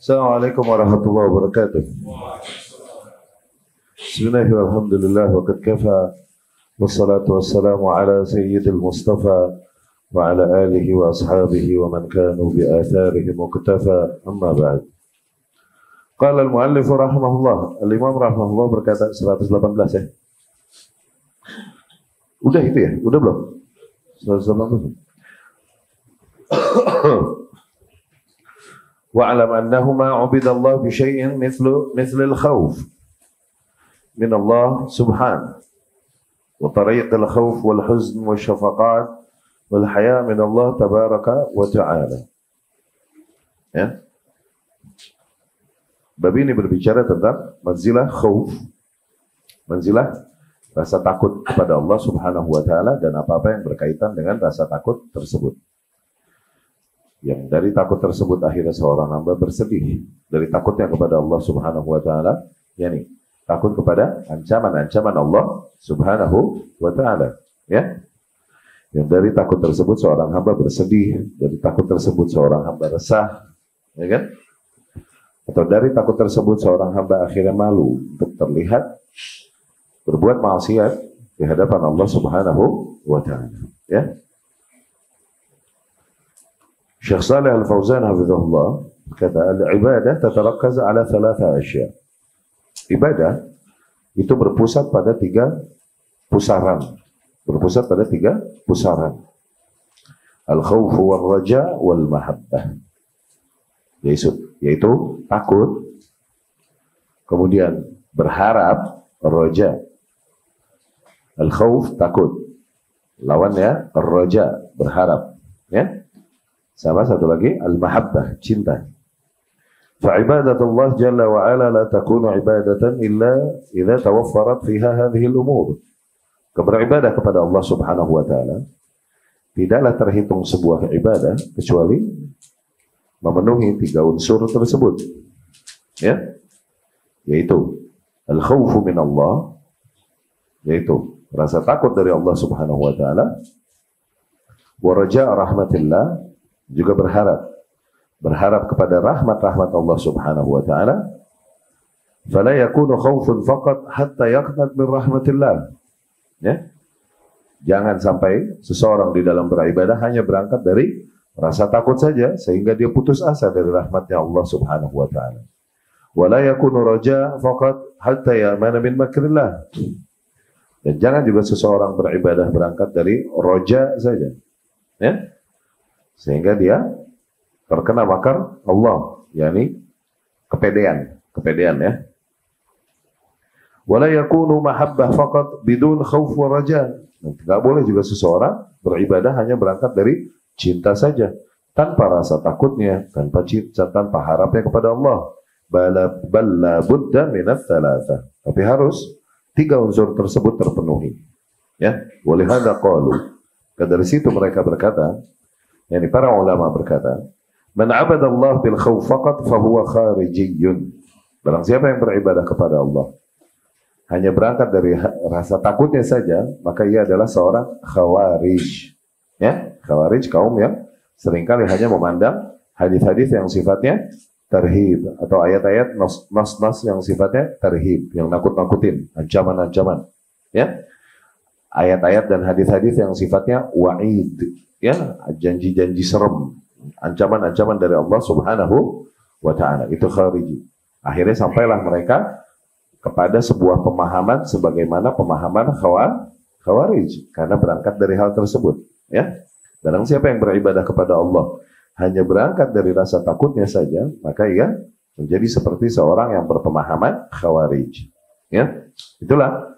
Assalamualaikum warahmatullahi wabarakatuh. Bismillahirrahmanirrahim. Alhamdulillah wa qad kafa wassalatu wassalamu ala sayyidil mustafa wa ala alihi wa ashabihi wa man kanu bi atharihim muqtafa amma ba'd. Qala al-muallif rahimahullah, al-imam rahimahullah berkata 118 ya. Udah itu ya? Udah belum? 118. واعلم أنه ما عبد الله بشيء مثل الخوف من الله سبحانه وطريق الخوف والحزن والشفقات والحياء من الله تبارك وتعالى. Ya. Bab ini berbicara tentang manzilah khauf, manzilah rasa takut kepada Allah Subhanahu wa taala dan apa-apa yang berkaitan dengan rasa takut tersebut. Yang dari takut tersebut akhirnya seorang hamba bersedih dari takutnya kepada Allah Subhanahu wa taala, yakni takut kepada ancaman-ancaman Allah Subhanahu wa taala, ya. Yang dari takut tersebut seorang hamba bersedih, dari takut tersebut seorang hamba resah, ya kan? Atau dari takut tersebut seorang hamba akhirnya malu untuk terlihat berbuat maksiat di hadapan Allah Subhanahu wa taala, ya. Syekh Shalih Al-Fauzan hafizahullah kata al-ibadah tatarakkaz ala thalatha asya. Ibadah itu berpusat pada tiga pusaran. Berpusat pada tiga pusaran. Al-khawf wal raja wal mahabbah. Yaitu takut, kemudian berharap, raja. Al-khawf takut. Lawannya ar-raja berharap, ya. Sama satu lagi al-mahabbah, cinta. Fa'ibadatullah jalla wa ala la takunu ibadatan illa idza tawaffarat fiha hadhihi al-umur. Beribadah kepada Allah Subhanahu wa taala tidaklah terhitung sebuah ibadah kecuali memenuhi tiga unsur tersebut. Ya. Yaitu al-khaufu min Allah, yaitu rasa takut dari Allah Subhanahu wa taala, wa raja' rahmatillah, juga berharap kepada rahmat Allah Subhanahu wa taala. Fala yakunu khaufun faqat hatta yaqnat min rahmatillah. Ya. Jangan sampai seseorang di dalam beribadah hanya berangkat dari rasa takut saja sehingga dia putus asa dari rahmatnya Allah Subhanahu wa taala. Wala yakunu raja faqat hatta ya'mana min makrillah. Dan jangan juga seseorang beribadah berangkat dari roja saja. Ya. Sehingga dia terkena makar Allah, yakni kepedean ya. Wala yakunu mahabbah faqat bidun khauf wa raja. Tidak boleh juga seseorang beribadah hanya berangkat dari cinta saja, tanpa rasa takutnya, tanpa cinta, tanpa harapnya kepada Allah. Balla budda minats tsalatsa. Tapi harus tiga unsur tersebut terpenuhi. Ya, oleh hada qalu. Dari situ mereka berkata, yani para ulama berkata, man abada Allah bil khawf faqat fahuwa kharijiyyun. Barang siapa yang beribadah kepada Allah hanya berangkat dari rasa takutnya saja, maka ia adalah seorang khawarij. Ya, khawarij kaum yang seringkali hanya memandang hadis-hadis yang sifatnya tarhib atau ayat-ayat nas yang sifatnya tarhib, yang nakut-nakutin, ancaman-ancaman. Ya. Ayat-ayat dan hadis-hadis yang sifatnya wa'id, ya, janji-janji serem, ancaman-ancaman dari Allah Subhanahu wa taala. Itu khariji. Akhirnya sampailah mereka kepada sebuah pemahaman sebagaimana pemahaman khawarij karena berangkat dari hal tersebut, ya. Barang siapa yang beribadah kepada Allah hanya berangkat dari rasa takutnya saja, maka ia menjadi seperti seorang yang berpemahaman khawarij, ya. Itulah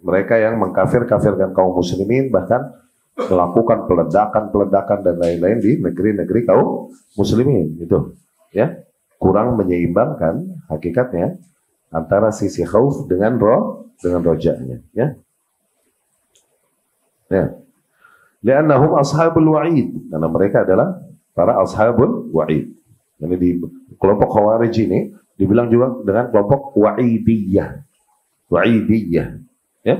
mereka yang mengkafir-kafirkan kaum muslimin, bahkan melakukan peledakan dan lain-lain di negeri-negeri kaum muslimin, gitu, ya. Kurang menyeimbangkan hakikatnya antara sisi khauf dengan rojanya, ya. Ya. Li'annahum ashabul wa'id, karena mereka adalah para ashabul wa'id. Jadi di kelompok khawarij ini dibilang juga dengan kelompok wa'idiyah, ya.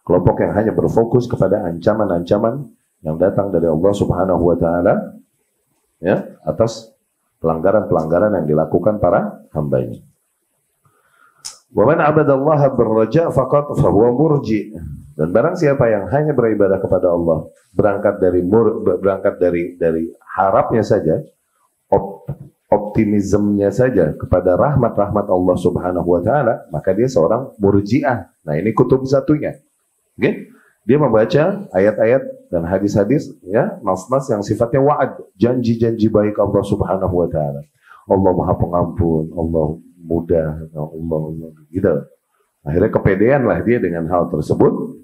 Kelompok yang hanya berfokus kepada ancaman-ancaman yang datang dari Allah Subhanahu wa taala, ya, atas pelanggaran-pelanggaran yang dilakukan para hambanya. Wa man 'abadallaha birraja faqat fahuwa murji. Dan barang siapa yang hanya beribadah kepada Allah berangkat dari harapnya saja, optimismenya saja kepada rahmat-rahmat Allah Subhanahu wa taala, maka dia seorang murji'ah. Nah, ini kutub satunya. Okay? Dia membaca ayat-ayat dan hadis-hadis, ya, nas-nas yang sifatnya wa'ad, janji-janji baik Allah Subhanahu wa taala. Allah Maha Pengampun, Allah mudah, Allah gitu. Akhirnya kepedean lah dia dengan hal tersebut.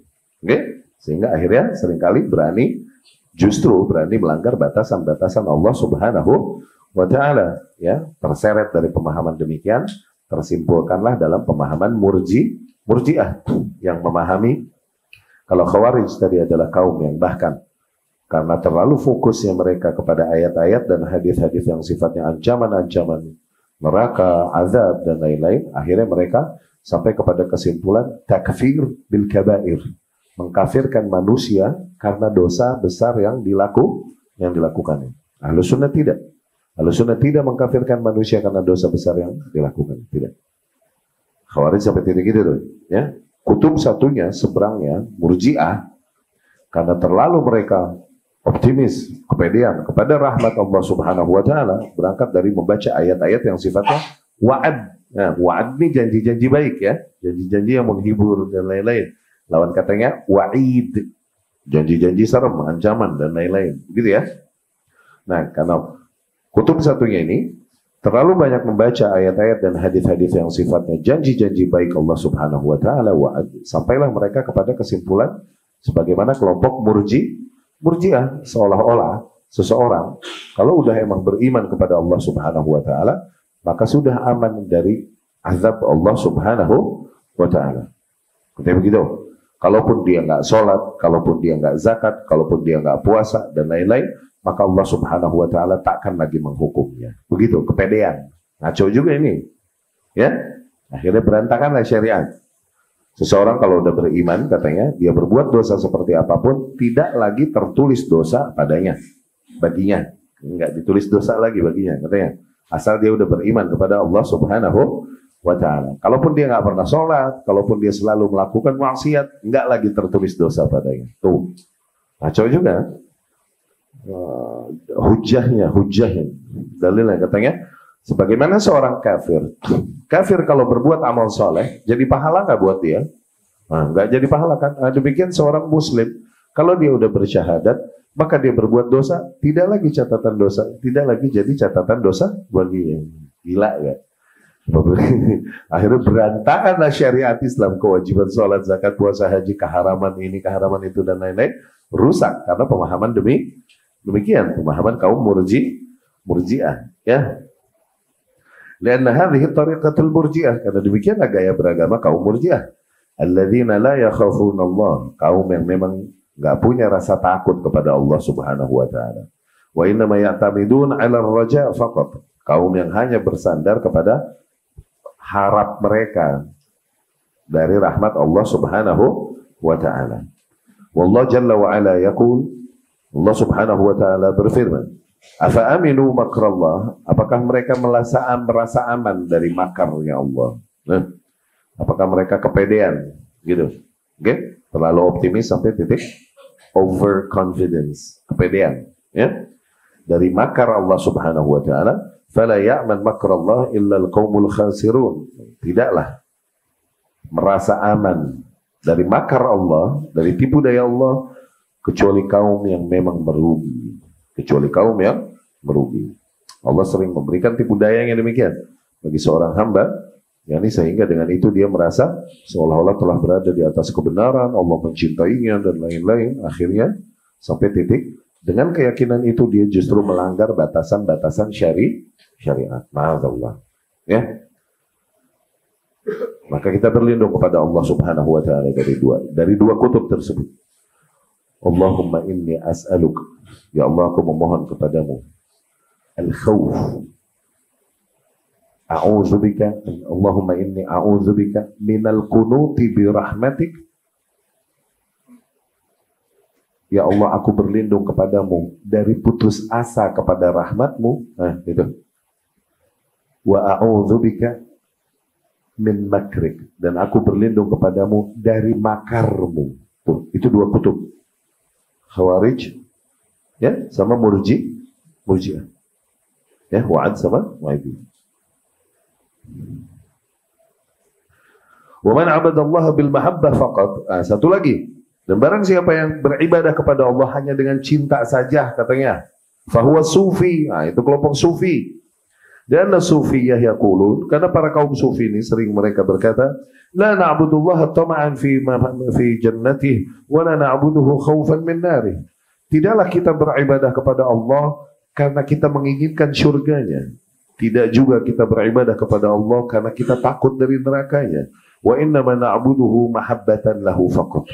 Okay? Sehingga akhirnya seringkali justru berani melanggar batasan-batasan Allah Subhanahu wa ta'ala, ya, terseret dari pemahaman demikian, tersimpulkanlah dalam pemahaman murji'ah yang memahami kalau Khawarij tadi adalah kaum yang bahkan karena terlalu fokusnya mereka kepada ayat-ayat dan hadis-hadis yang sifatnya ancaman-ancaman neraka, azab dan lain-lain, akhirnya mereka sampai kepada kesimpulan takfir bil kabair, mengkafirkan manusia karena dosa besar yang dilakukannya. Ahlus Sunnah tidak. Ahlus Sunnah tidak mengkafirkan manusia karena dosa besar yang dilakukan. Tidak. Khawarij sampai titik itu tuh, ya. Kutub satunya seberangnya Murji'ah, karena terlalu mereka optimis, kepedean kepada rahmat Allah Subhanahu wa taala, berangkat dari membaca ayat-ayat yang sifatnya wa'ad. Nah, wa'ad ini janji-janji baik, ya, janji-janji yang menghibur dan lain-lain. Lawan katanya wa'id, janji-janji serem, ancaman dan lain-lain, begitu ya. Nah, karena kutub satunya ini terlalu banyak membaca ayat-ayat dan hadis-hadis yang sifatnya janji-janji baik Allah Subhanahu wa taala, wa'ad, sampailah mereka kepada kesimpulan sebagaimana kelompok Murji'ah, seolah-olah seseorang kalau udah emang beriman kepada Allah Subhanahu wa taala, maka sudah aman dari azab Allah Subhanahu wa taala. Katanya begitu. Kalaupun dia nggak sholat, kalaupun dia nggak zakat, kalaupun dia nggak puasa dan lain-lain, maka Allah Subhanahu wa taala takkan lagi menghukumnya. Begitu, kepedean. Ngaco juga ini. Ya. Akhirnya berantakanlah syariat. Seseorang kalau udah beriman, katanya, dia berbuat dosa seperti apapun, tidak lagi tertulis dosa baginya. Enggak ditulis dosa lagi baginya, katanya. Asal dia udah beriman kepada Allah Subhanahu wa taala. Kalaupun dia nggak pernah sholat, kalaupun dia selalu melakukan maksiat, enggak lagi tertulis dosa padanya. Tuh. Ngaco juga. Hujahnya dalilnya katanya sebagaimana seorang kafir kalau berbuat amal soleh jadi pahala nggak buat dia? Nggak jadi pahala kan? Demikian seorang muslim kalau dia udah bersyahadat maka dia berbuat dosa tidak lagi catatan dosa, tidak lagi jadi catatan dosa buat dia. Gila kan? Akhirnya berantakanlah syariat Islam, kewajiban sholat, zakat, puasa, haji, keharaman ini, keharaman itu dan lain-lain rusak karena pemahaman demikian pemahaman kaum Murji'ah, ya. Lianna hadhihi tariqatul Murji'ah, karena demikianlah gaya beragama kaum Murji'ah. Alladzina la yakhafuna Allah, kaum yang memang enggak punya rasa takut kepada Allah Subhanahu wa taala. Wa inna ma ya'tamidun 'ala ar-raja' faqat, kaum yang hanya bersandar kepada harap mereka dari rahmat Allah Subhanahu wa taala. Wallahu jalla wa ala yaqul, Allah Subhanahu wa taala berfirman, "Afa aminu makrallah?" Apakah mereka merasa aman dari makarnya Allah? Nah, apakah mereka kepedean gitu? Okay? Terlalu optimis sampai titik overconfidence, kepedean, ya? Dari makar Allah Subhanahu wa taala, "Fala ya'man makrallah illa al-qaumul khasirun." Tidaklah merasa aman dari makar Allah, dari tipu daya Allah, kecuali kaum yang memang merugi. Allah sering memberikan tipu daya yang demikian bagi seorang hamba, yakni sehingga dengan itu dia merasa seolah-olah telah berada di atas kebenaran, Allah mencintainya dan lain-lain. Akhirnya sampai titik dengan keyakinan itu dia justru melanggar batasan-batasan syariat. Ma'adzallah. Ya. Maka kita berlindung kepada Allah Subhanahu wa taala dari dua kutub tersebut. Allahumma inni as'aluk, ya Allah aku memohon kepadamu al-khawf, a'udzubika, Allahumma inni a'udzubika minal qunuti bi rahmatik, ya Allah aku berlindung kepadamu dari putus asa kepada rahmatmu. Nah itu wa a'udzubika min makrik, dan aku berlindung kepadamu dari makarmu. Tuh, itu dua kutub. Khawarij ya sama Murji'ah. Ya, Wa'ad sama Wa'idi. Wa man 'abadallaha bil mahabbah faqat. Satu lagi. Dan barang siapa yang beribadah kepada Allah hanya dengan cinta saja, katanya, fahuwa sufi. Itu kelompok sufi. Dan sufiyah yaqulun, karena para kaum sufi ini sering mereka berkata, la na'budullaha tama'an fi jannatihi wa la na'buduhu khaufan min narih. Tidaklah kita beribadah kepada Allah karena kita menginginkan surganya. Tidak juga kita beribadah kepada Allah karena kita takut dari nerakanya. Wa innama na'buduhu mahabbatan lahu faqat.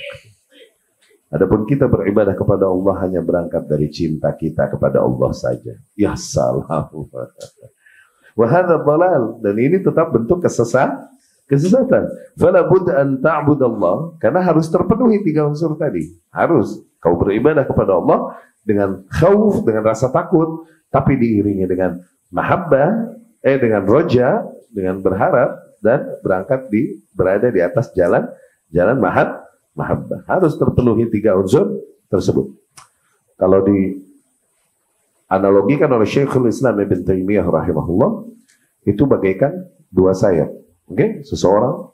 Adapun kita beribadah kepada Allah hanya berangkat dari cinta kita kepada Allah saja. Ya salam. Wahada dalal, dan ini tetap bentuk kesesatan. Fala budda an ta'budallah, karena harus terpenuhi tiga unsur tadi. Harus kau beribadah kepada Allah dengan khauf, dengan rasa takut, tapi diiringi dengan mahabbah, dengan roja, dengan berharap, dan berada di atas jalan mahabbah. Harus terpenuhi tiga unsur tersebut. Kalau analogikan oleh Syekhul Islam Ibn Taimiyah rahimahullah, itu bagaikan dua sayap. Oke, seseorang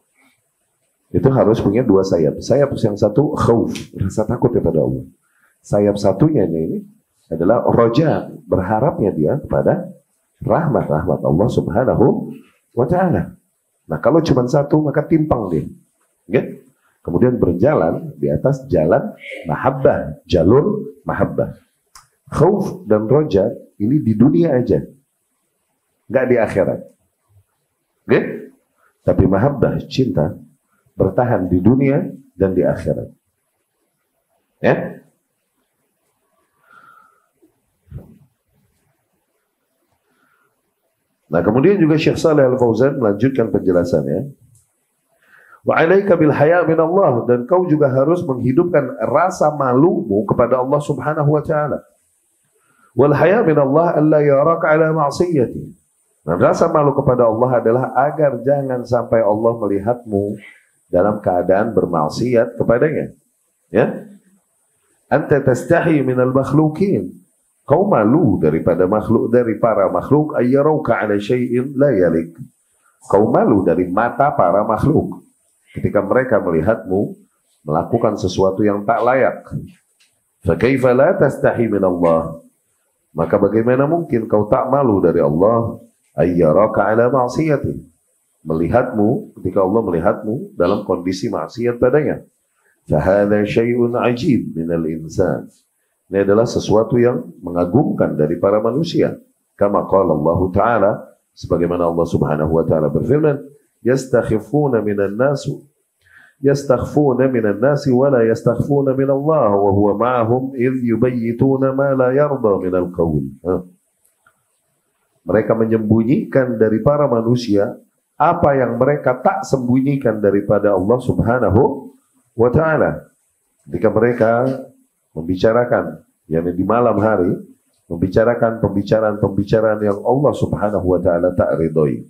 itu harus punya dua sayap. Sayap yang satu khauf, rasa takut kepada Allah. Sayap satunya ini adalah roja, berharapnya dia kepada rahmat Allah Subhanahu wa ta'ala. Nah, kalau cuma satu maka timpang dia. Oke? Kemudian berjalan di atas jalan mahabbah, jalur mahabbah. Khauf dan roja ini di dunia aja, nggak di akhirat. Oke? Tapi mahabbah, cinta, bertahan di dunia dan di akhirat. Ya? Nah, kemudian juga Syekh Shalih Al-Fauzan melanjutkan penjelasannya. Wa 'alaika bil haya' min Allah, dan kau juga harus menghidupkan rasa malumu kepada Allah Subhanahu wa ta'ala. Wal haya' min Allah alla yaraka 'ala ma'siyati. Dan rasa malu kepada Allah adalah agar jangan sampai Allah melihatmu dalam keadaan bermaksiat kepadanya. Ya? Anta tastahi minal makhlukin. Kau malu daripada makhluk, dari para makhluk, ayyarauka 'ala syai'in la yalik. Kau malu dari mata para makhluk ketika mereka melihatmu melakukan sesuatu yang tak layak. Fa kaifa la tastahi min Allah? Maka bagaimana mungkin kau tak malu dari Allah? Ayyaraka 'ala ma'siyati. Melihatmu ketika Allah melihatmu dalam kondisi maksiat padanya. Fa hadza syai'un 'ajib minal insan. Ini adalah sesuatu yang mengagumkan dari para manusia. Kama qala Allah Ta'ala, sebagaimana Allah Subhanahu wa taala berfirman, yastakhifuna minan nasi wa la yastakhfuna min Allah wa huwa ma'ahum idh yubayyituna ma la yarda minal qawl. Mereka menyembunyikan dari para manusia apa yang mereka tak sembunyikan daripada Allah Subhanahu wa taala. Ketika mereka membicarakan, yakni di malam hari, membicarakan pembicaraan yang Allah Subhanahu wa taala tak ridhoi.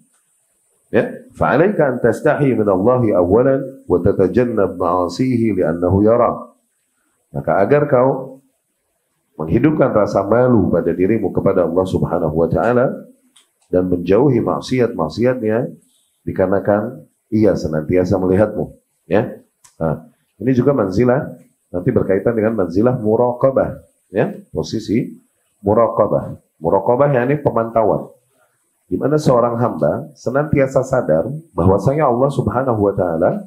Ya, fa'alaika an tastahi min Allah awwalan wa tatajannab ma'asihi li'annahu yara. Maka agar kau menghidupkan rasa malu pada dirimu kepada Allah Subhanahu wa taala dan menjauhi maksiat-maksiatnya dikarenakan ia senantiasa melihatmu, ya. Nah, ini juga manzilah, nanti berkaitan dengan manzilah muraqabah, ya, posisi muraqabah. Muraqabah yakni pemantauan, di mana seorang hamba senantiasa sadar bahwasanya Allah Subhanahu wa taala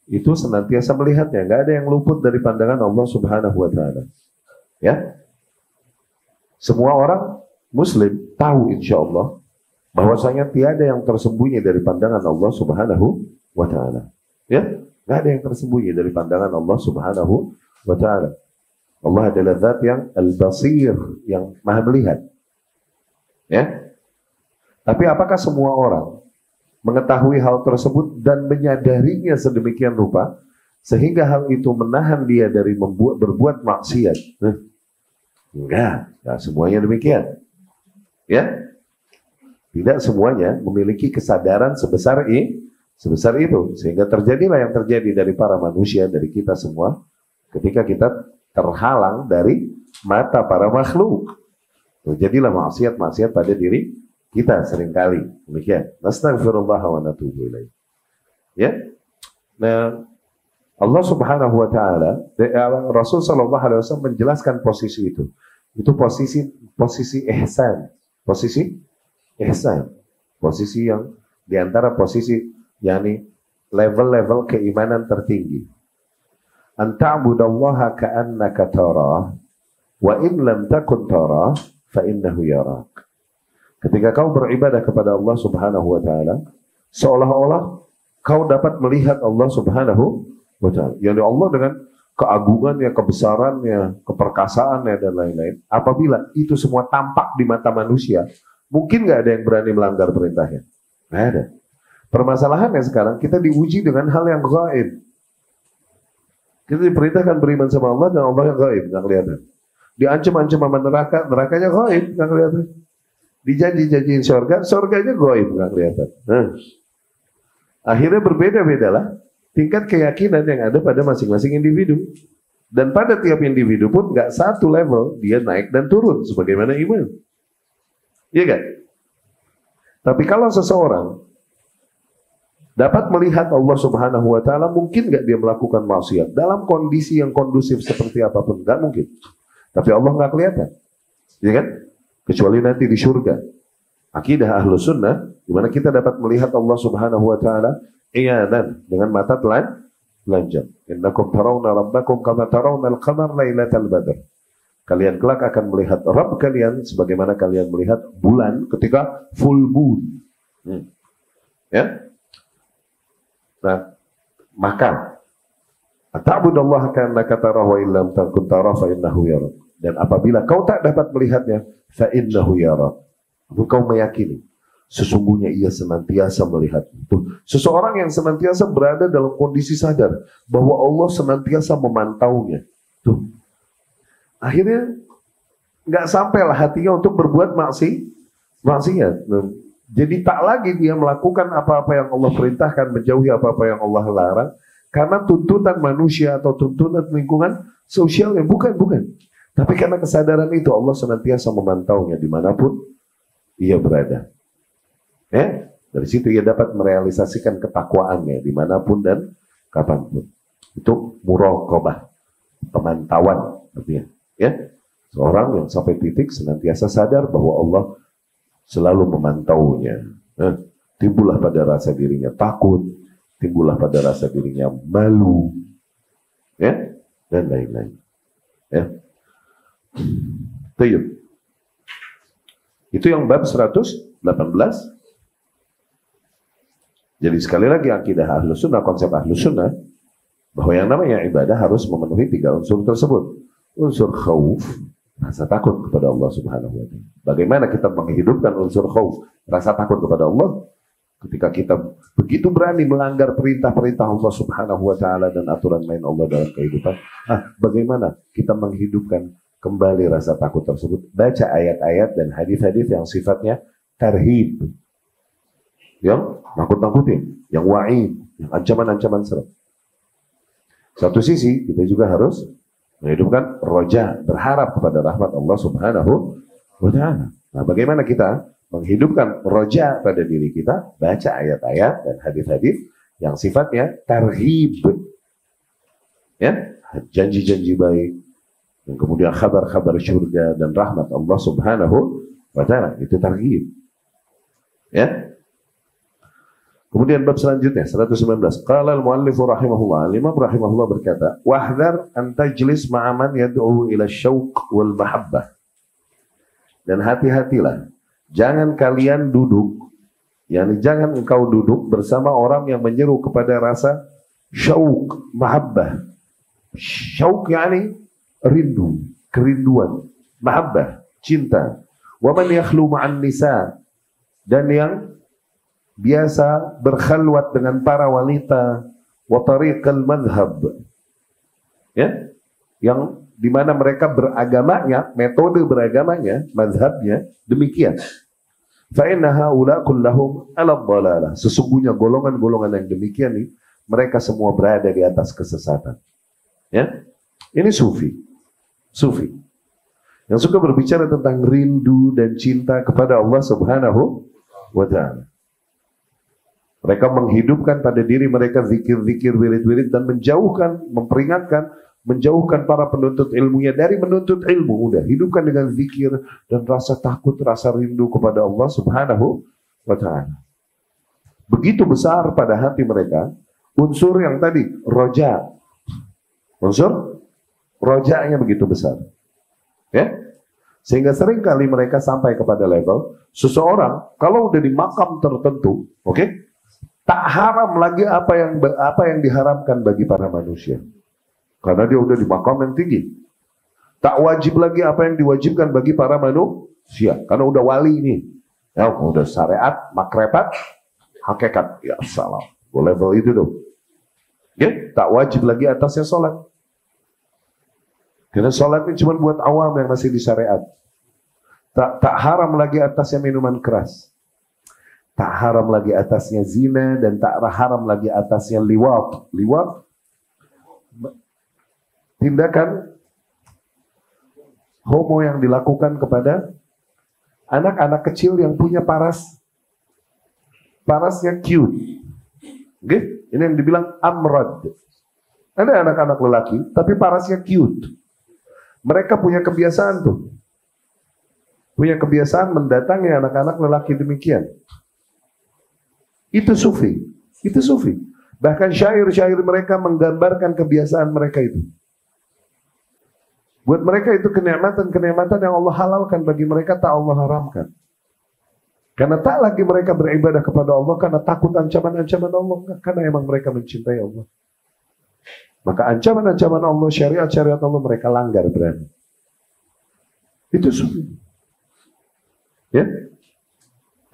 itu senantiasa melihatnya, nggak ada yang luput dari pandangan Allah Subhanahu wa taala. Ya. Semua orang muslim tahu insyaallah bahwasanya tiada yang tersembunyi dari pandangan Allah Subhanahu wa taala. Ya, nggak ada yang tersembunyi dari pandangan Allah Subhanahu wa taala. Allah adalah zat yang al-basir, yang maha melihat. Ya. Tapi apakah semua orang mengetahui hal tersebut dan menyadarinya sedemikian rupa sehingga hal itu menahan dia dari berbuat maksiat? Enggak semuanya demikian. Ya. Tidak semuanya memiliki kesadaran sebesar itu, sehingga terjadilah yang terjadi dari para manusia, dari kita semua, ketika kita terhalang dari mata para makhluk. Terjadilah maksiat-maksiat pada diri kita seringkali. Demikian. Nastaghfirullah wa natubu ilaih. Ya. Nah, Allah Subhanahu wa taala, Rasul sallallahu alaihi wasallam menjelaskan posisi itu. Itu posisi ihsan. Posisi ihsan. Posisi yang di antara posisi yakni level-level keimanan tertinggi. Anta'budallaha ka'annaka tarah wa in lam takun tarah fa innahu yarak. Ketika kau beribadah kepada Allah Subhanahu wa taala, seolah-olah kau dapat melihat Allah Subhanahu wa taala. Yani Allah dengan keagungannya, kebesarannya, keperkasaannya dan lain-lain. Apabila itu semua tampak di mata manusia, mungkin nggak ada yang berani melanggar perintahnya. Nggak ada. Permasalahannya sekarang kita diuji dengan hal yang gaib. Kita diperintahkan beriman sama Allah dan Allah yang gaib, nggak kelihatan. Diancam-ancam sama neraka, nerakanya gaib, nggak kelihatan. Dijanji-janjiin surganya gaib, nggak kelihatan. Nah, akhirnya berbeda-beda lah tingkat keyakinan yang ada pada masing-masing individu. Dan pada tiap individu pun nggak satu level, dia naik dan turun sebagaimana iman. Iya kan? Tapi kalau seseorang dapat melihat Allah Subhanahu wa taala, mungkin nggak dia melakukan maksiat dalam kondisi yang kondusif seperti apapun? Nggak mungkin. Tapi Allah nggak kelihatan, ya kan? Kecuali nanti di surga. Akidah Ahlus Sunnah, di mana kita dapat melihat Allah Subhanahu wa taala iyanan, dengan mata telanjang. Innakum tarawna rabbakum kama tarawna al-qamar lailatal badr. Kalian kelak akan melihat Rabb kalian sebagaimana kalian melihat bulan ketika full moon. Ya. Nah, maka ta'budallaha ka'annaka tarahu wa illam takun tarahu fa innahu yarak. Dan apabila kau tak dapat melihatnya, fa innahu yarak. Kau meyakini sesungguhnya ia senantiasa melihat. Seseorang yang senantiasa berada dalam kondisi sadar bahwa Allah senantiasa memantaunya. Tuh. Akhirnya nggak sampailah hatinya untuk berbuat maksiat. Jadi tak lagi dia melakukan apa-apa yang Allah perintahkan, menjauhi apa-apa yang Allah larang, karena tuntutan manusia atau tuntutan lingkungan sosialnya. Bukan. Tapi karena kesadaran itu Allah senantiasa memantaunya dimanapun ia berada. Dari situ ia dapat merealisasikan ketakwaannya dimanapun dan kapanpun. Itu muraqabah, pemantauan artinya. Ya, seorang yang sampai titik senantiasa sadar bahwa Allah selalu memantaunya. Timbullah pada rasa dirinya takut, timbullah pada rasa dirinya malu, ya, dan lain-lain. Ya. Itu yang bab 118. Jadi sekali lagi akidah Ahlus Sunnah, konsep Ahlus Sunnah, bahwa yang namanya ibadah harus memenuhi 3 unsur tersebut. Unsur khauf, rasa takut kepada Allah Subhanahu wa taala. Bagaimana kita menghidupkan unsur khauf, rasa takut kepada Allah, ketika kita begitu berani melanggar perintah-perintah Allah Subhanahu wa taala dan aturan main Allah dalam kehidupan. Bagaimana kita menghidupkan kembali rasa takut tersebut? Baca ayat-ayat dan hadis-hadis yang sifatnya tarhib, yang nakut-nakutin, yang wa'id, yang ancaman-ancaman serem. Satu sisi kita juga harus menghidupkan roja, berharap kepada rahmat Allah Subhanahu wa taala. Nah, bagaimana kita menghidupkan roja pada diri kita? Baca ayat-ayat dan hadis-hadis yang sifatnya tarhib, ya, janji-janji baik, dan kemudian kabar-kabar surga dan rahmat Allah Subhanahu wa taala. Itu tarhib, ya. Kemudian bab selanjutnya 119. Qala al-muallif rahimahullah, Imam rahimahullah berkata, "Wahdhar an tajlis ma'a man yad'u ila syauq wal mahabbah." Dan hati-hatilah, jangan kalian duduk, yakni jangan engkau duduk bersama orang yang menyeru kepada rasa syauq, mahabbah. Syauq yakni rindu, kerinduan, mahabbah, cinta. Wa man yakhlu ma'an nisa, dan yang biasa berkhalwat dengan para wanita, wa tariqal madhab, ya, yang dimana mereka beragamanya, metode beragamanya, madhabnya demikian. Fa inna haula kullahum 'ala dhalalah. Sesungguhnya golongan-golongan yang demikian nih, mereka semua berada di atas kesesatan. Ya. Ini sufi. Sufi. Yang suka berbicara tentang rindu dan cinta kepada Allah Subhanahu wa ta'ala. Mereka menghidupkan pada diri mereka zikir-zikir, wirid-wirid, dan menjauhkan, memperingatkan, menjauhkan para penuntut ilmunya dari menuntut ilmu. Udah, hidupkan dengan zikir dan rasa takut, rasa rindu kepada Allah Subhanahu wa ta'ala. Begitu besar pada hati mereka unsur yang tadi, roja. Unsur rojanya begitu besar. Ya? Sehingga seringkali mereka sampai kepada level seseorang kalau udah di makam tertentu, oke? Tak haram lagi apa yang diharamkan bagi para manusia. Karena dia udah di makam yang tinggi. Tak wajib lagi apa yang diwajibkan bagi para manusia. Karena udah wali ini. Ya, udah syariat, makrepat, hakikat. Ya salam. Level itu tuh. Ya, tak wajib lagi atasnya sholat. Karena sholat ini cuma buat awam yang masih di syariat. Tak haram lagi atasnya minuman keras. Tak haram lagi atasnya zina, dan tak haram lagi atasnya liwat. Liwat, tindakan homo yang dilakukan kepada anak-anak kecil yang punya parasnya cute. Okay? Ini yang dibilang amrad. Ada anak-anak lelaki, tapi parasnya cute. Mereka punya kebiasaan tuh. Punya kebiasaan mendatangi anak-anak lelaki demikian. Itu sufi. Itu sufi. Bahkan syair-syair mereka menggambarkan kebiasaan mereka itu. Buat mereka itu kenikmatan-kenikmatan yang Allah halalkan, bagi mereka tak Allah haramkan. Karena tak lagi mereka beribadah kepada Allah karena takut ancaman-ancaman Allah. Karena emang mereka mencintai Allah. Maka ancaman-ancaman Allah, syariat-syariat Allah mereka langgar berani. Itu sufi. Ya?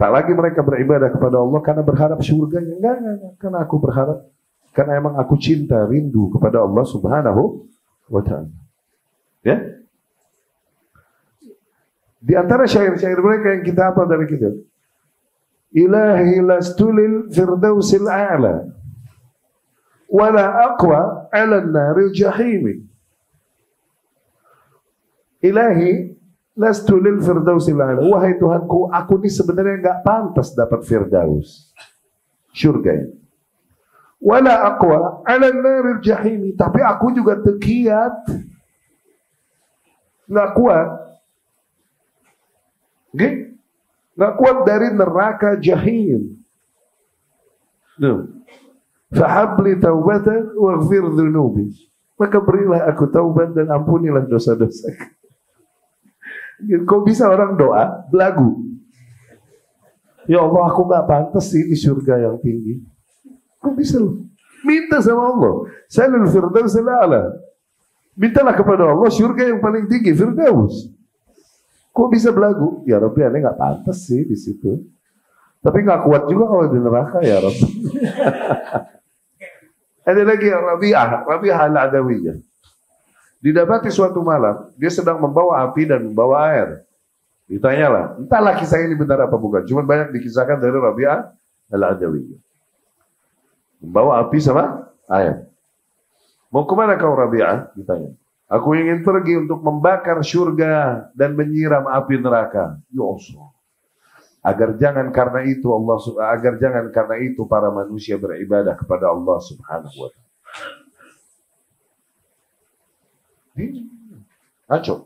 Tak lagi mereka beribadah kepada Allah karena berharap surganya. Enggak. Karena aku berharap, karena emang aku cinta, rindu kepada Allah Subhanahu wa ta'ala. Ya? Di antara syair-syair mereka yang kita hafal dari kita. Ilahi lastulil firdausil a'la wala aqwa ala naril jahimi. Ilahi lastulil firdausil a'la. Wahai Tuhanku, aku ini sebenarnya enggak pantas dapat firdaus, surga ini. Wala aqwa ala naril jahimi. Tapi aku juga tekiat, nggak kuat, nggak kuat dari neraka jahim. Fahabli taubatan waghfir dhunubi. Maka berilah aku taubat dan ampunilah dosa-dosa. Kok bisa orang doa belagu? Ya Allah, aku nggak pantas sih di surga yang tinggi. Kok bisa lu? Minta sama Allah. Salil firdausil a'la. Mintalah kepada Allah surga yang paling tinggi, Firdaus. Kok bisa belagu? Ya Rabbi, aneh nggak pantas sih di situ. Tapi nggak kuat juga kalau di neraka, ya Rabbi. Ada lagi Rabi'ah al-Adawiyah. Didapati suatu malam, dia sedang membawa api dan membawa air. Ditanyalah, entahlah kisah ini benar apa bukan. Cuma banyak dikisahkan dari Rabi'ah al-Adawiyah. Membawa api sama air. Mau kemana kau Rabi'ah? Ditanya. Aku ingin pergi untuk membakar surga dan menyiram api neraka. Ya Allah. Agar jangan karena itu para manusia beribadah kepada Allah Subhanahu wa ta'ala. Ngaco.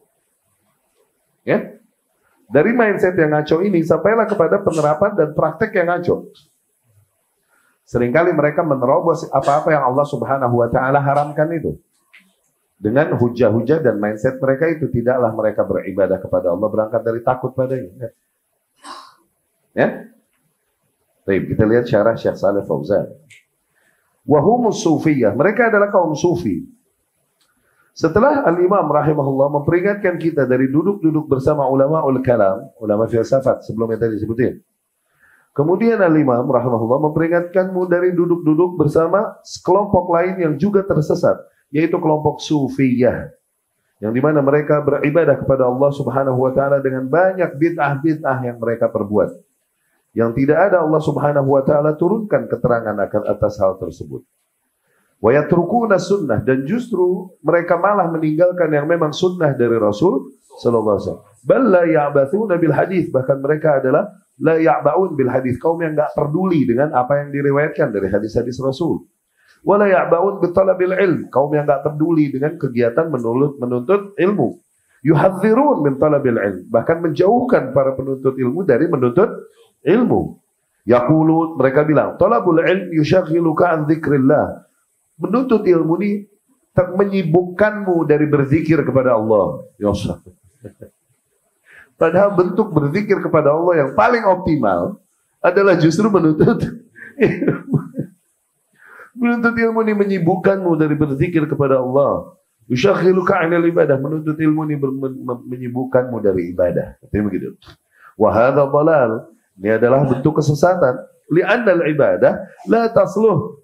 Ya? Dari mindset yang ngaco ini sampailah kepada penerapan dan praktek yang ngaco. Seringkali mereka menerobos apa-apa yang Allah Subhanahu wa ta'ala haramkan itu. Dengan hujah-hujah dan mindset mereka itu, tidaklah mereka beribadah kepada Allah berangkat dari takut padanya. Ya? Baik, kita lihat syarah Syekh Shalih Fauzan. Wahumus sufiyah, mereka adalah kaum sufi. Setelah Al-Imam rahimahullah memperingatkan kita dari duduk-duduk bersama ulama kalam, ulama filsafat sebelumnya tadi disebutin. Kemudian Al-Imam rahimahullah memperingatkanmu dari duduk-duduk bersama kelompok lain yang juga tersesat, yaitu kelompok sufiyah, yang dimana mereka beribadah kepada Allah Subhanahu wa ta'ala dengan banyak bid'ah-bid'ah yang mereka perbuat. yang tidak ada Allah Subhanahu wa taala turunkan keterangan akan atas hal tersebut. Wa yatrukuna sunnah, dan justru mereka malah meninggalkan yang memang sunnah dari Rasul sallallahu alaihi wasallam. Bal la ya'bathuna bil hadis, bahkan mereka adalah la ya'baun bil hadis, kaum yang enggak peduli dengan apa yang diriwayatkan dari hadis-hadis Rasul. Wa la ya'baun bi talabil ilm, kaum yang enggak peduli dengan kegiatan menuntut ilmu. Yuhadzirun min talabil ilm, bahkan menjauhkan para penuntut ilmu dari menuntut ilmu. Yaqulun, mereka bilang, talabul ilm yushaghiluka an dzikrillah. Menuntut ilmu ini menyibukkanmu dari berzikir kepada Allah. Ya Allah. Padahal bentuk berzikir kepada Allah yang paling optimal adalah justru menuntut ilmu. Menuntut ilmu ini menyibukkanmu dari berzikir kepada Allah. Yushaghiluka 'anil ibadah, menuntut ilmu ini menyibukkanmu dari ibadah. Katanya begitu. Wa hadza dhalal, ini adalah bentuk kesesatan. Li'anna al-ibadah la tasluh,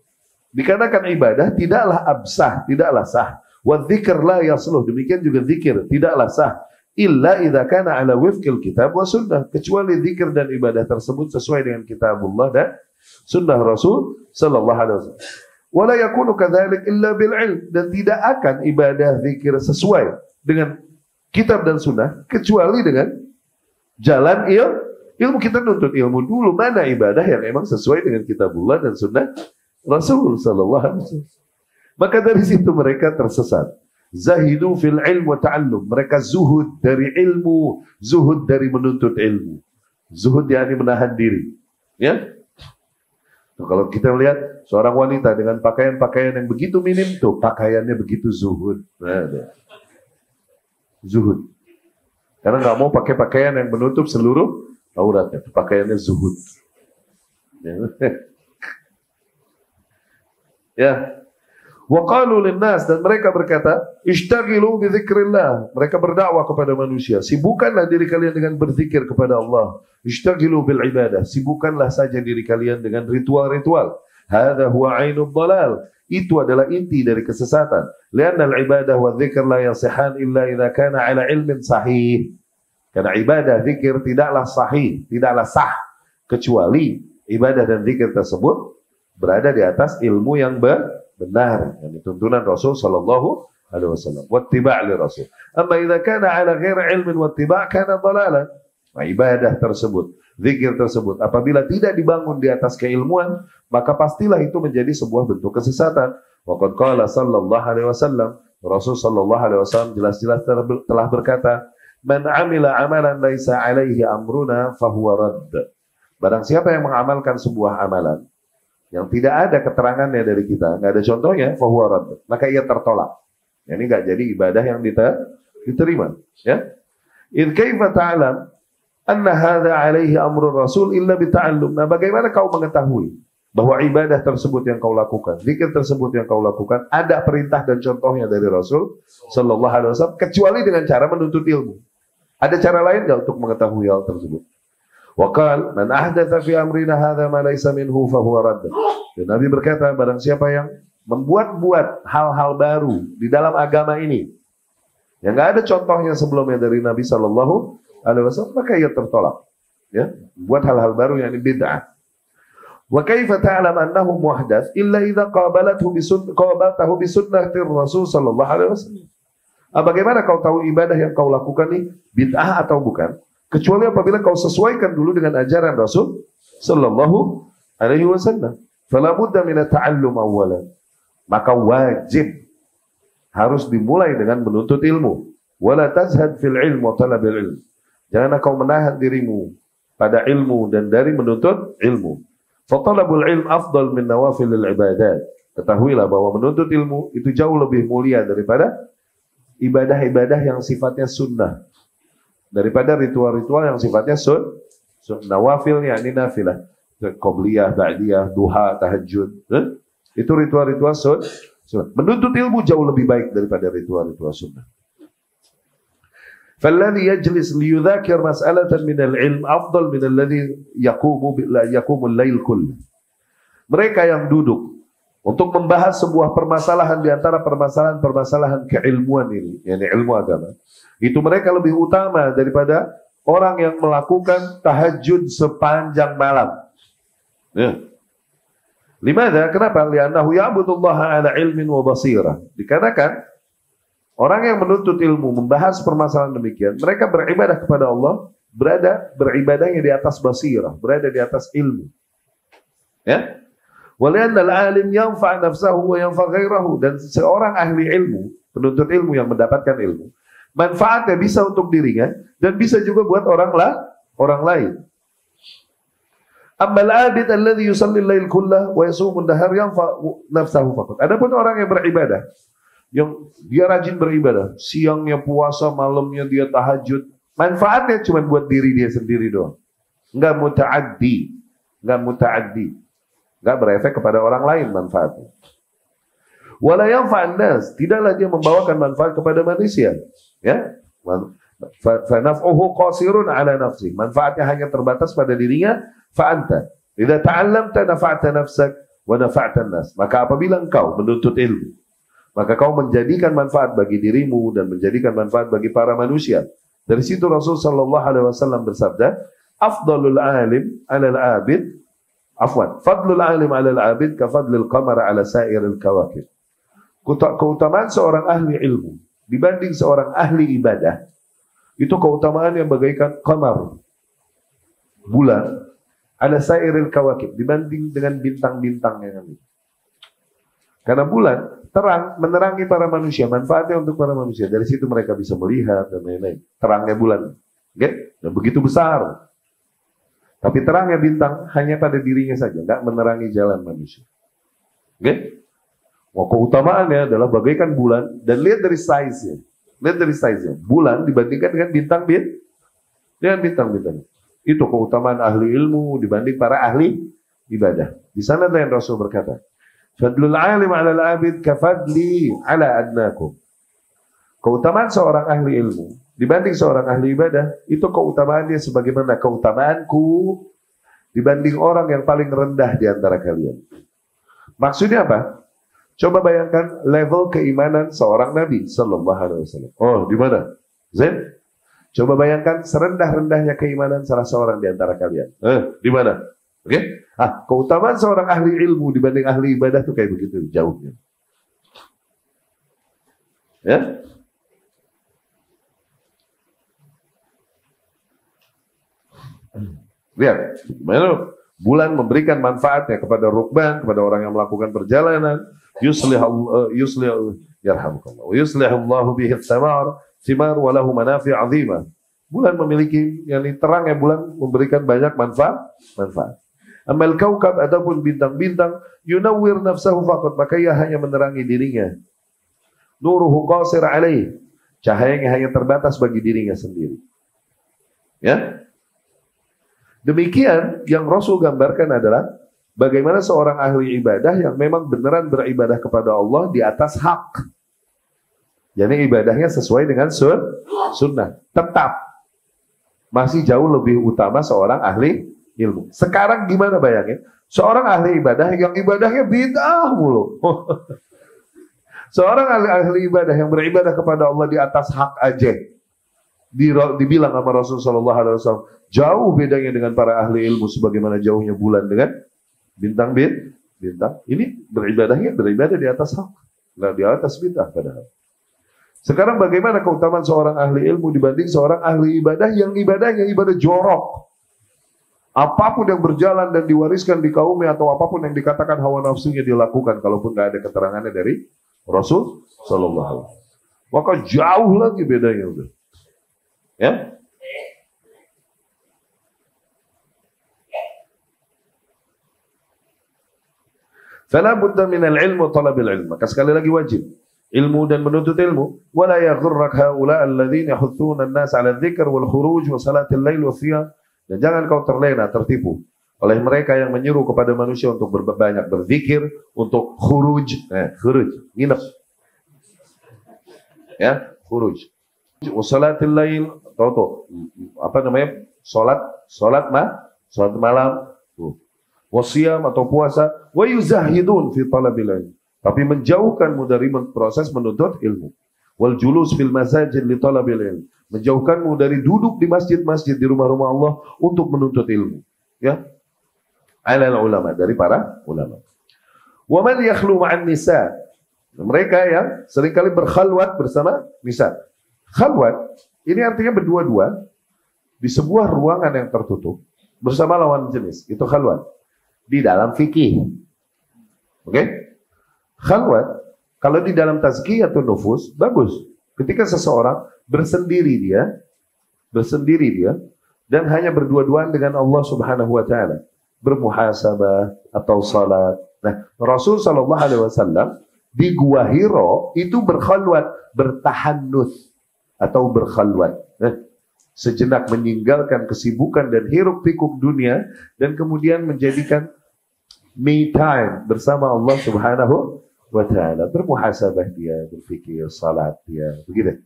dikarenakan ibadah tidaklah absah, tidaklah sah. Wa dzikr la yasluh, demikian juga zikir tidaklah sah. Illa idza kana ala wifqil kitab wa sunnah, kecuali zikir dan ibadah tersebut sesuai dengan kitabullah dan sunnah Rasul sallallahu alaihi wasallam. Wala yakunu kadzalik illa bil ilm, dan tidak akan ibadah zikir sesuai dengan kitab dan sunnah kecuali dengan jalan ilmu. Kita nuntut ilmu dulu, mana ibadah yang memang sesuai dengan kitabullah dan sunnah Rasul sallallahu alaihi wasallam. Maka dari situ mereka tersesat. Zahidu fil ilm wa ta'allum, mereka zuhud dari ilmu, zuhud dari menuntut ilmu. Zuhud yakni menahan diri, ya. Nah, kalau kita melihat seorang wanita dengan pakaian-pakaian yang begitu minim tuh, pakaiannya begitu zuhud. Nah, zuhud. Karena nggak mau pakai pakaian yang menutup seluruh auratnya, pakaiannya zuhud. Ya. Wa qalu linnas, dan mereka berkata, ishtaghilu bi dzikrillah. Mereka berdakwah kepada manusia, sibukkanlah diri kalian dengan berzikir kepada Allah. Ishtaghilu bil ibadah, sibukkanlah saja diri kalian dengan ritual-ritual. Hadza huwa 'ainud dhalal, itu adalah inti dari kesesatan. Lianna al-ibadah wa dzikr la yasihan illa idza kana 'ala ilmin sahih. Karena ibadah, zikir tidaklah sahih, tidaklah sah kecuali ibadah dan zikir tersebut berada di atas ilmu yang benar, yang tuntunan Rasul sallallahu alaihi wasallam, wattiba' li Rasul. Amma idza kana 'ala ghairi ilmin wattiba' kana dhalalan. Nah, ibadah tersebut, zikir tersebut apabila tidak dibangun di atas keilmuan, maka pastilah itu menjadi sebuah bentuk kesesatan. Wa qad qala sallallahu alaihi wasallam, Rasul sallallahu alaihi wasallam jelas-jelas telah berkata, "Man 'amila 'amalan laisa 'alaihi amruna fahuwa radd." Barang siapa yang mengamalkan sebuah amalan yang tidak ada keterangannya dari kita, nggak ada contohnya, fahuwa radd, maka ia tertolak. Ini nggak jadi ibadah yang diterima. Ya, idh kaifa ta'lam anna hadza 'alaihi amrul rasul illa bita'allum. Nah, bagaimana kau mengetahui bahwa ibadah tersebut yang kau lakukan, zikir tersebut yang kau lakukan ada perintah dan contohnya dari Rasul sallallahu alaihi wasallam kecuali dengan cara menuntut ilmu? Ada cara lain nggak untuk mengetahui hal tersebut? Wa qala man ahdatha fi amrina hadza ma laysa minhu fa huwa radd. Dan Nabi berkata, barang siapa yang membuat-buat hal-hal baru di dalam agama ini yang enggak ada contohnya sebelumnya dari Nabi sallallahu alaihi wasallam, maka ia tertolak. Ya, buat hal-hal baru yang bid'ah. Wa kaifa ta'lam annahu muhdath illa idza qabalatahu bi sunnatir Rasul sallallahu alaihi wasallam. Bagaimana kau tahu ibadah yang kau lakukan ini bid'ah atau bukan? Kecuali apabila kau sesuaikan dulu dengan ajaran Rasul sallallahu alaihi wasallam. Fala budda min at-ta'allum awwalan. Maka wajib harus dimulai dengan menuntut ilmu. Wala tazhad fil ilm wa talabil ilm. Janganlah kau menahan dirimu pada ilmu dan dari menuntut ilmu. Fa talabul ilm afdal min nawafilil ibadat. Ketahuilah bahwa menuntut ilmu itu jauh lebih mulia daripada ibadah-ibadah yang sifatnya sunnah, daripada ritual-ritual yang sifatnya nawafil, yakni nafilah, qobliyah, ba'diyah, duha, tahajud. Itu ritual-ritual sunnah. Menuntut ilmu jauh lebih baik daripada ritual-ritual sunnah. فالذي يجلس ليذاكر مسألة من العلم أفضل من الذي يقوم الليل كله. Mereka yang duduk untuk membahas sebuah permasalahan di antara permasalahan-permasalahan keilmuan ini, yakni ilmu agama, itu mereka lebih utama daripada orang yang melakukan tahajud sepanjang malam. Ya. Limada? Kenapa? Li'annahu ya'budullaha ala ilmin wa basirah. Dikarenakan orang yang menuntut ilmu, membahas permasalahan demikian, mereka beribadah kepada Allah, beribadahnya di atas basirah, berada di atas ilmu. Ya? Wali'anna al-alim yanfa' nafsahu wa yanfa' ghairahu. Dan seorang ahli ilmu, penuntut ilmu yang mendapatkan ilmu, manfaatnya bisa untuk dirinya dan bisa juga buat orang lain. Ammal abid alladhi yusalli al-lail kullah wa yasumu ad-dahar yanfa' nafsahu faqat. Adapun orang yang beribadah, yang dia rajin beribadah, siangnya puasa, malamnya dia tahajud, manfaatnya cuma buat diri dia sendiri doang. Enggak muta'addi, enggak berefek kepada orang lain manfaatnya. Wala yanfa'an nas, tidaklah dia membawakan manfaat kepada manusia, ya. Fa naf'uhu qasirun ala nafsi, manfaatnya hanya terbatas pada dirinya. Fa anta idza ta'allamta nafa'ta nafsak wa nafa'ta an-nas, maka apabila engkau menuntut ilmu, maka kau menjadikan manfaat bagi dirimu dan menjadikan manfaat bagi para manusia. Dari situ Rasul sallallahu alaihi wasallam bersabda, afdalul alim 'alal 'abid, fadlul alim 'alal 'abid ka fadlil qamar 'ala sa'iril kawakib. Keutamaan seorang ahli ilmu dibanding seorang ahli ibadah, itu keutamaan yang bagaikan qamar, bulan, 'ala sa'iril kawakib, dibanding dengan bintang-bintang yang lain. Karena bulan terang, menerangi para manusia, manfaatnya untuk para manusia. Dari situ mereka bisa melihat dan lain-lain. Terangnya bulan, okay? Dan begitu besar. Tapi terangnya bintang hanya pada dirinya saja, tidak menerangi jalan manusia. Okay? Wah, keutamaannya adalah bagaikan bulan, dan lihat dari size-nya. Bulan dibandingkan dengan bintang-bintang. Itu keutamaan ahli ilmu dibanding para ahli ibadah. Di sana yang Rasul berkata, fadlul alim 'ala al-'abid ka fadli 'ala adnakum. Keutamaan seorang ahli ilmu dibanding seorang ahli ibadah, itu keutamaannya sebagaimana keutamaanku dibanding orang yang paling rendah di antara kalian. Maksudnya apa? Coba bayangkan level keimanan seorang Nabi sallallahu alaihi wasallam. Oh, di mana? Zain? Coba bayangkan serendah-rendahnya keimanan salah seorang di antara kalian. Di mana? Oke? Keutamaan seorang ahli ilmu dibanding ahli ibadah itu kayak begitu jauhnya. Ya? Lihat, bagaimana bulan memberikan manfaatnya kepada rukban, kepada orang yang melakukan perjalanan. Yuslihullahu bihi thimar wa lahu manafi' 'azimah. Bulan memiliki, yakni terangnya bulan memberikan banyak manfaat. Amal kaukab ataupun bintang-bintang, yunawwir nafsahu faqat, maka ia hanya menerangi dirinya. Nuruhu qasir 'alaih, cahayanya hanya terbatas bagi dirinya sendiri. Ya? Demikian yang Rasul gambarkan adalah bagaimana seorang ahli ibadah yang memang beneran beribadah kepada Allah di atas hak. Jadi ibadahnya sesuai dengan sunnah. Tetap masih jauh lebih utama seorang ahli ilmu. Sekarang gimana bayangin? Seorang ahli ibadah yang ibadahnya bid'ah mulu. Seorang ahli ibadah yang beribadah kepada Allah di atas hak aja. Dibilang sama Rasulullah SAW, jauh bedanya dengan para ahli ilmu sebagaimana jauhnya bulan dengan bintang. Ini beribadah di atas hak, nggak di atas bid'ah padahal. Sekarang bagaimana keutamaan seorang ahli ilmu dibanding seorang ahli ibadah yang ibadahnya ibadah jorok. Apapun yang berjalan dan diwariskan di kaumnya atau apapun yang dikatakan hawa nafsunya dilakukan, kalaupun nggak ada keterangannya dari Rasul Sallallahu Alaihi Wasallam. Maka jauh lagi bedanya udah. Ya? Fala budda minal ilmu talabil ilm. Maka sekali lagi wajib ilmu dan menuntut ilmu. Wala yaghurrak haula alladziina yahuthuna an-nas 'ala adh-dzikr wal khuruj wa salatil lail wa siyam. Dan jangan kau terlena, tertipu oleh mereka yang menyuruh kepada manusia untuk banyak berzikir, untuk khuruj, nginep. Ya, khuruj. Wa salatil lail, salat malam. Wasiyam atau puasa, wa yuzahidun fi talabil ilm, tapi menjauhkanmu dari proses menuntut ilmu. wal julus fil masajid li talabil ilm. Menjauhkanmu dari duduk di masjid-masjid di rumah-rumah Allah untuk menuntut ilmu. Ya. Alal ulama, dari para ulama. Wa man yakhlu ma'an nisa. Mereka yang seringkali berkhalwat bersama nisa. Khalwat ini artinya berdua-dua di sebuah ruangan yang tertutup bersama lawan jenis. Itu khalwat. Di dalam fikih. Oke? Khalwat kalau di dalam tazkiyatun nufus bagus. Ketika seseorang bersendiri dia dan hanya berdua-duaan dengan Allah Subhanahu wa taala, bermuhasabah atau salat. Nah, Rasul sallallahu alaihi wasallam di Gua Hiro itu berkhalwat, bertahannuts atau berkhalwat. Sejenak meninggalkan kesibukan dan hiruk pikuk dunia dan kemudian menjadikan me time bersama Allah Subhanahu wa taala. Bermuhasabah dia, berfikir, salat dia, begitu.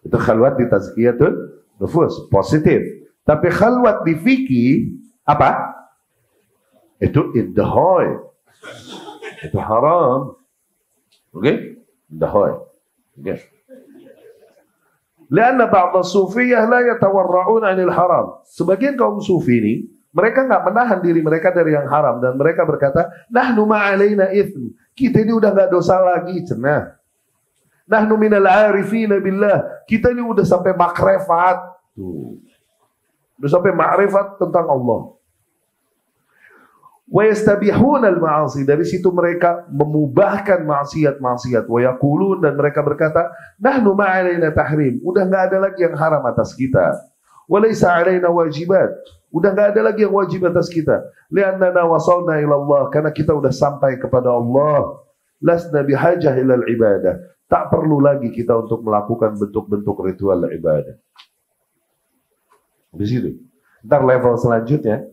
Itu khalwat di tazkiyatun nufus, positif. Tapi khalwat di fikih apa? Itu idhoy. Itu haram. Oke? Idhoy. Oke. Karena ba'd as-sufiyah la yatawarra'un 'anil haram. Sebagian kaum sufi ini mereka enggak menahan diri mereka dari yang haram dan mereka berkata, "Nahnu ma'alaina itsm." Kita ini udah enggak dosa lagi, cenah. Nahnu minal 'arifina billah. Kita ini udah sampai makrifat. Tuh. Udah sampai ma'rifat tentang Allah. Wa yastabihuna al-ma'asi, dari situ mereka memubahkan maksiat-maksiat. Wa yaqulun, dan mereka berkata, nahnu ma'alaina tahrim, udah enggak ada lagi yang haram atas kita. Wa laysa 'alaina wajibat, udah enggak ada lagi yang wajib atas kita. Li'annana wasalna ila Allah, karena kita udah sampai kepada Allah. Lasna bihajah ila al-ibadah, tak perlu lagi kita untuk melakukan bentuk-bentuk ritual ibadah. Di situ. Ntar level selanjutnya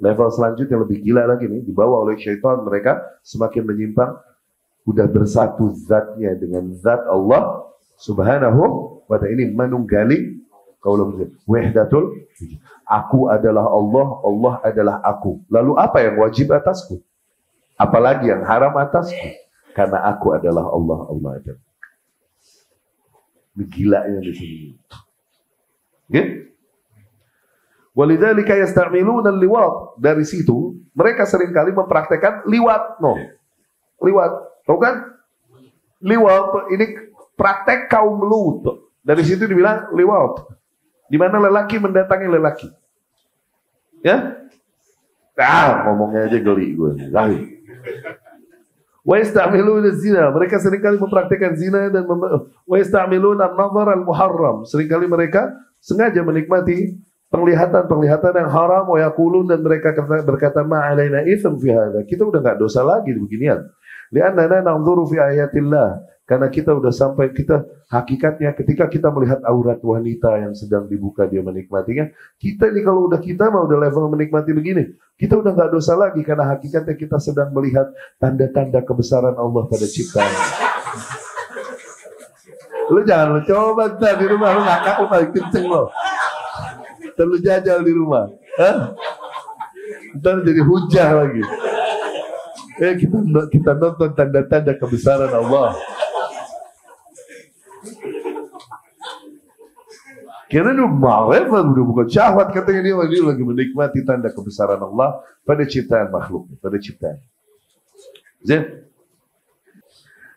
lebih gila lagi nih, dibawa oleh syaitan, mereka semakin menyimpang, udah bersatu zatnya dengan zat Allah Subhanahu wa ta'ala. Ini menunggali qaulul wahdatul, aku adalah Allah, Allah adalah aku. Lalu apa yang wajib atasku? Apalagi yang haram atasku? Karena aku adalah Allah, Allah adalah. Ini gilanya di sini. Oke? Walidzalika yasta'miluna al-liwat. Dari situ mereka seringkali mempraktekkan liwat. Liwat, tahu kan? Liwat ini praktek kaum Lut. Dari situ dibilang liwat. Di mana lelaki mendatangi lelaki. Ya? Ngomongnya aja geli gue. Wa yasta'miluna zina. Mereka seringkali mempraktekkan zina dan wa yasta'miluna an-nazar al-muharram. Seringkali mereka sengaja menikmati penglihatan yang haram. Wa yaqulun, dan mereka berkata ma'alaina itsm fi hadza. Kita udah enggak dosa lagi di beginian. Li'annana nanzuru fi ayatillah. Karena kita udah sampai, kita hakikatnya ketika kita melihat aurat wanita yang sedang dibuka dia menikmatinya, kita ini kalau udah kita mau udah level menikmati begini, kita udah enggak dosa lagi karena hakikatnya kita sedang melihat tanda-tanda kebesaran Allah pada ciptaan. Lu jangan lu coba ntar di rumah lu ngakak lu paling kenceng lo. Terlalu jajal di rumah. Ntar jadi hujah lagi. Kita nonton tanda-tanda kebesaran Allah. Karena dia ma'rifat, udah bukan syahwat, katanya dia lagi menikmati tanda kebesaran Allah pada ciptaan makhluknya, pada ciptaan. Zin.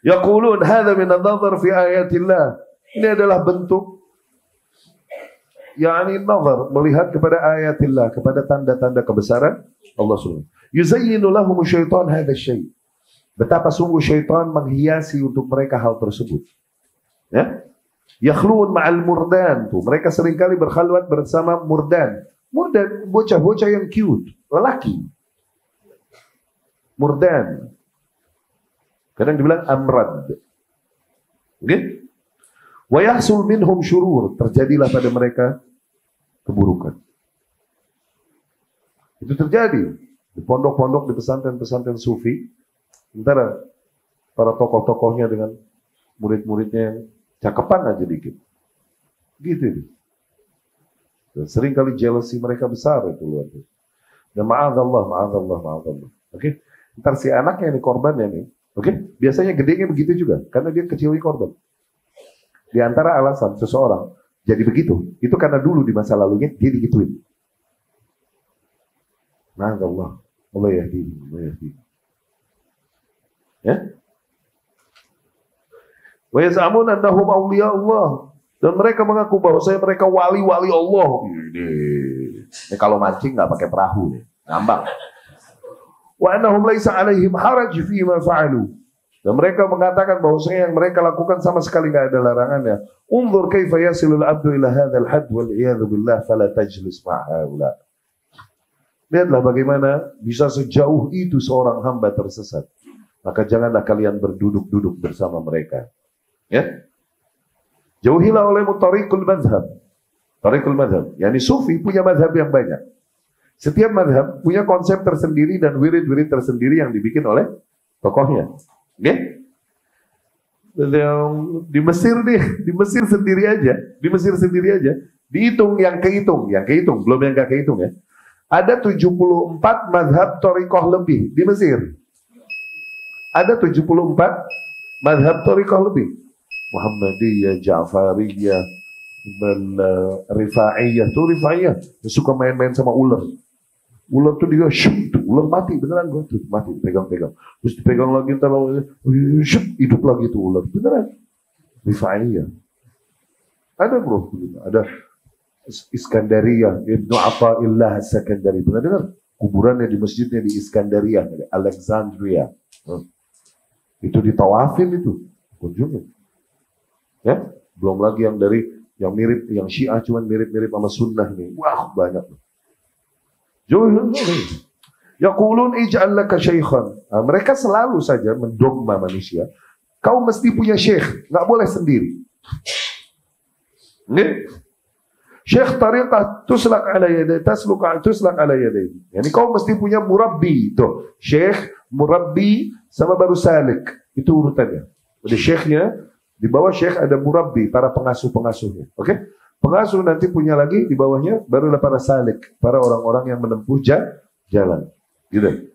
Yaqulun hadza min an-nazar fi ayatillah. Ini adalah bentuk yakni nazar, melihat kepada ayatillah, kepada tanda-tanda kebesaran Allah Subhanahu. Yuzayyinu lahum syaitan hadha syai'. Betapa sungguh syaitan menghiasi untuk mereka hal tersebut. Ya? Yakhlun ma'al murdan. Tuh, mereka seringkali berkhalwat bersama murdan. Murdan, bocah-bocah yang cute, lelaki. Murdan. Kadang dibilang amrad. Oke? Wa yahsul minhum syurur. Terjadilah pada mereka keburukan. Itu terjadi di pondok-pondok, di pesantren-pesantren sufi. Sementara para tokoh-tokohnya dengan murid-muridnya yang cakepan aja dikit. Gitu. Dan sering kali jealousy mereka besar itu luar biasa. Dan ma'adzallah. Oke? Ntar si anaknya ini korbannya nih. Oke? Biasanya gedenya begitu juga. Karena dia kecilnya korban. Di antara alasan seseorang jadi begitu, itu karena dulu di masa lalunya dia digituin. Nah, Allah yahdi. Ya? Wa yaz'amun annahum awliya Allah. Dan mereka mengaku bahwasanya mereka wali-wali Allah. Ini kalau mancing nggak pakai perahu nih, ngambang. Wa annahum laisa 'alaihim haraj fi ma fa'alu. Dan mereka mengatakan bahwasanya yang mereka lakukan sama sekali nggak ada larangannya. Unzur kaifa yasilul abdu ila hadzal hadd wal iyadu billah fala tajlis ma'aula. Lihatlah bagaimana bisa sejauh itu seorang hamba tersesat. Maka janganlah kalian berduduk-duduk bersama mereka. Ya? Jauhilah olehmu tariqul madhab. Tariqul madhab. Yani sufi punya madhab yang banyak. Setiap madhab punya konsep tersendiri dan wirid-wirid tersendiri yang dibikin oleh tokohnya. Ya? Di Mesir nih, di Mesir sendiri aja, dihitung yang kehitung, belum yang gak kehitung ya. Ada 74 madhab tariqah lebih di Mesir. Ada 74 madhab tariqah lebih. Muhammadiyah, Ja'fariyah, Rifaiyah. Tuh Rifaiyah suka main-main sama ular. Ular tuh dia ular mati beneran gua tuh mati pegang-pegang. Terus dipegang lagi entar hidup lagi tuh ular beneran. Rifaiyah. Ada bro, ada Iskandariyah, Ibnu Athaillah As-Sakandari. Pernah dengar? Kuburannya di masjidnya di Iskandariyah, di Alexandria. Itu ditawafin itu, kunjungin. Ya, belum lagi yang dari yang mirip, yang Syiah cuman mirip-mirip sama Sunnah nih. Wah, banyak. Jauh. Yaqulun ij'al laka syaikhan. Nah, mereka selalu saja mendogma manusia. Kau mesti punya syekh, nggak boleh sendiri. Nih, syekh tariqah tuslak ala yaday, tuslak ala yaday. Yani kau mesti punya murabbi. Tuh, syekh, murabbi, sama baru salik. Itu urutannya. Jadi syekhnya, di bawah syekh ada murabbi, para pengasuh-pengasuhnya. Oke? Pengasuh nanti punya lagi, di bawahnya barulah para salik, para orang-orang yang menempuh jalan. Gitu.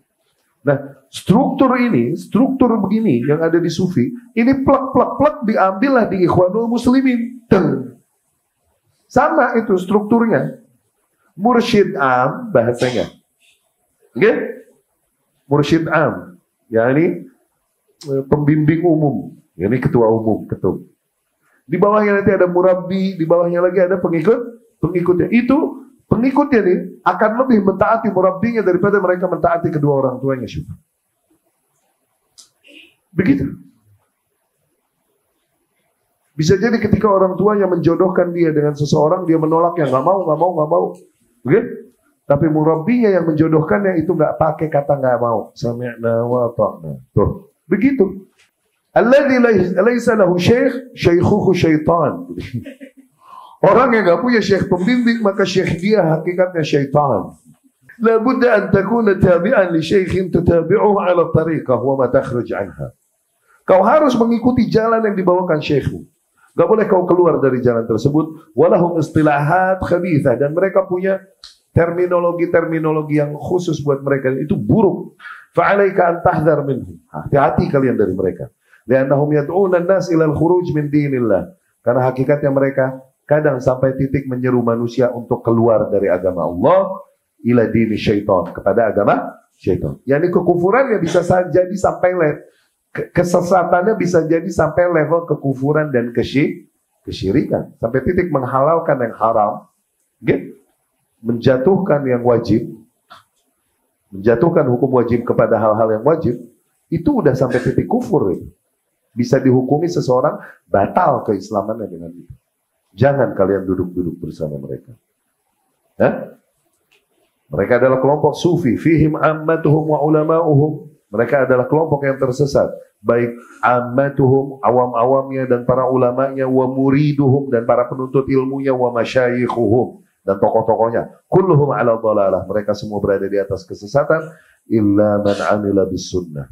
Nah, struktur begini yang ada di sufi, ini plak diambillah di Ikhwanul Muslimin. Sama itu strukturnya. Mursyid am bahasanya. Oke? Mursyid am, yakni pembimbing umum. Ini ketua umum, ketum. Di bawahnya nanti ada murabbi, di bawahnya lagi ada pengikutnya. Itu pengikutnya nih akan lebih mentaati murabbinya daripada mereka mentaati kedua orang tuanya. Begitu. Bisa jadi ketika orang tuanya menjodohkan dia dengan seseorang, dia menolaknya, nggak mau. Oke? Tapi murabbinya yang menjodohkannya itu nggak pakai kata nggak mau. Sami'na wa ta'na. Tuh, begitu. Alladzi laisa lahu syekh, syaikhuhu syaitan. Orang yang nggak punya syekh pembimbing, maka syekh dia hakikatnya syaitan. La budda an takuna tabi'an li syaikhin tatabi'uhu 'ala tariqah wa ma takhruj 'anha. Kau harus mengikuti jalan yang dibawakan syekhmu. Gak boleh kau keluar dari jalan tersebut. Walahum istilahat khabithah, dan mereka punya terminologi yang khusus buat mereka, itu buruk. Fa'alaika an tahdhar minhum. Hati-hati kalian dari mereka. Li'annahum yad'una an-nas ila al-khuruj min dinillah. Karena hakikatnya mereka kadang sampai titik menyeru manusia untuk keluar dari agama Allah ila dini syaitan, kepada agama syaitan. Yani kekufurannya bisa jadi sampai kesesatannya bisa jadi sampai level kekufuran dan kesyirikan, sampai titik menghalalkan yang haram, okay? Menjatuhkan yang wajib, menjatuhkan hukum wajib kepada hal-hal yang wajib, itu udah sampai titik kufur. Bisa dihukumi seseorang batal keislamannya dengan itu. Jangan kalian duduk-duduk bersama mereka. Mereka adalah kelompok sufi, fihim ammatuhum wa ulama'uhum. Mereka adalah kelompok yang tersesat, baik ammatuhum, awam-awamnya, dan para ulamanya, wa muriduhum, dan para penuntut ilmunya, wa masyayikhuhum, dan tokoh-tokohnya. Kulluhum ala dhalalah. Mereka semua berada di atas kesesatan, illa man amila bis sunnah.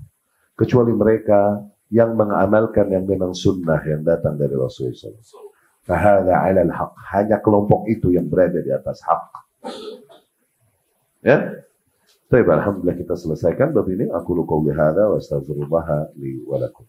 Kecuali mereka yang mengamalkan yang memang sunnah yang datang dari Rasulullah SAW. Fahada alal haq. Hanya kelompok itu yang berada di atas hak. Ya. Baik, alhamdulillah kita selesaikan bab ini. Aku qouli hadza wa astaghfirullah li wa lakum.